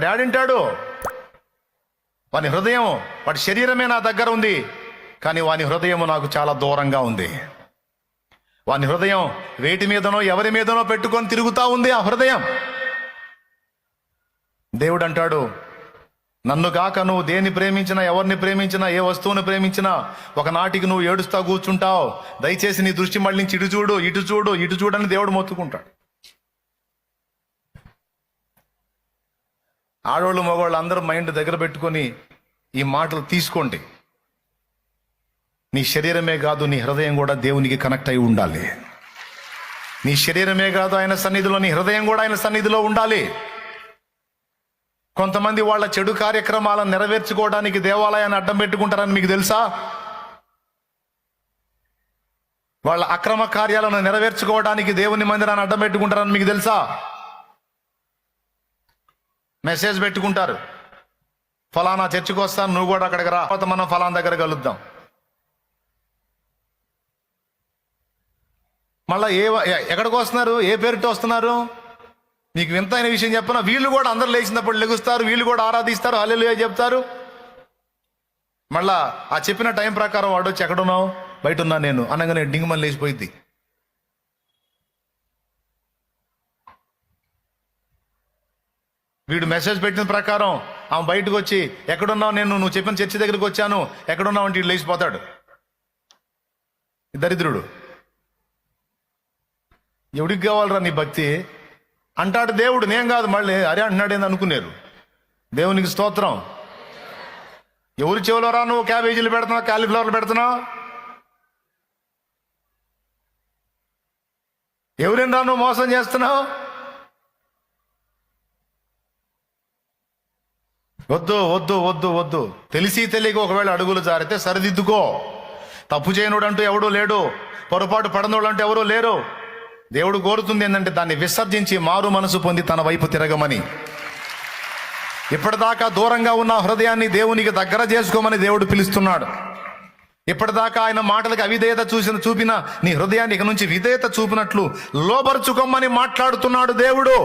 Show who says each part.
Speaker 1: డాడింటాడు వాని హృదయం, వాడి శరీరమే నా దగ్గర ఉంది, కానీ వాని హృదయం నాకు చాలా దూరంగా ఉంది. వాని హృదయం వేటి మీదనో ఎవరి మీదనో పెట్టుకొని తిరుగుతూ ఉంది. ఆ హృదయం దేవుడు అంటాడు, నన్ను కాక నువ్వు దేన్ని ప్రేమించినా, ఎవరిని ప్రేమించినా, ఏ వస్తువుని ప్రేమించినా ఒకనాటికి నువ్వు ఏడుస్తా కూర్చుంటావు. దయచేసి నీ దృష్టి మళ్ళించి ఇటు చూడు, ఇటు చూడు, ఇటు చూడని దేవుడు మొత్తుకుంటాడు. ఆడవాళ్ళు మగవాళ్ళు అందరూ మైండ్ దగ్గర పెట్టుకొని ఈ మాటలు తీసుకోండి. నీ శరీరమే కాదు, నీ హృదయం కూడా దేవునికి కనెక్ట్ అయి ఉండాలి. నీ శరీరమే కాదు ఆయన సన్నిధిలో, నీ హృదయం కూడా ఆయన సన్నిధిలో ఉండాలి. కొంతమంది వాళ్ళ చెడు కార్యక్రమాలను నెరవేర్చుకోవడానికి దేవాలయాన్ని అడ్డం పెట్టుకుంటారని మీకు తెలుసా? వాళ్ళ అక్రమ కార్యాలను నెరవేర్చుకోవడానికి దేవుని మందిరాన్ని అడ్డం పెట్టుకుంటారని మీకు తెలుసా? మెసేజ్ పెట్టుకుంటారు, ఫలానా చర్చికి వస్తాను, నువ్వు కూడా అక్కడికి రా, మనం ఫలానా దగ్గర కలుద్దాం. మళ్ళీ ఎక్కడికి వస్తున్నారు, ఏ పేరుతో వస్తున్నారు? నీకు వింతైన విషయం చెప్పిన, వీళ్ళు కూడా అందరు లేచినప్పుడు లెగుస్తారు, వీళ్ళు కూడా ఆరాధిస్తారు, హల్లెలూయా చెప్తారు. మళ్ళా ఆ చెప్పిన టైం ప్రకారం వాడు వచ్చి ఎక్కడున్నావు, బయట ఉన్నా నేను అనగానే డింగమని లేచిపోయింది. వీడు మెసేజ్ పెట్టిన ప్రకారం ఆమె బయటకు వచ్చి ఎక్కడున్నావు, నేను నువ్వు చెప్పిన చర్చి దగ్గరికి వచ్చాను, ఎక్కడున్నావు అంటే వీడు లేచిపోతాడు. దరిద్రుడు. ఎవడికి కావాలరా నీ భక్తి అంటాడు దేవుడు, నేను కాదు. మళ్ళీ అరే అంటున్నాడేంది అనుకున్నారు. దేవునికి స్తోత్రం. ఎవరి చెవులో రా నువ్వు క్యాబేజీలు పెడుతున్నావు, కాలీఫ్లవర్లు పెడుతున్నావు? ఎవరిని రా నువ్వు మోసం చేస్తున్నావు? వద్దు వద్దు వద్దు వద్దు. తెలిసి తెలియక ఒకవేళ అడుగులు జారితే సరిదిద్దుకో. తప్పు చేయనోడు అంటూ ఎవడూ లేడు, పొరపాటు పడనోడు అంటూ ఎవరూ లేరు. దేవుడు కోరుతుంది ఏంటంటే దాన్ని విసర్జించి మారు మనసు పొంది తన వైపు తిరగమని. ఇప్పటిదాకా దూరంగా ఉన్న హృదయాన్ని దేవునికి దగ్గర చేసుకోమని దేవుడు పిలుస్తున్నాడు. ఇప్పటిదాకా ఆయన మాటలకు అవిధేయత చూపిన నీ హృదయాన్ని ఇక నుంచి విధేయత చూపినట్లు లోబరుచుకోమని మాట్లాడుతున్నాడు దేవుడు.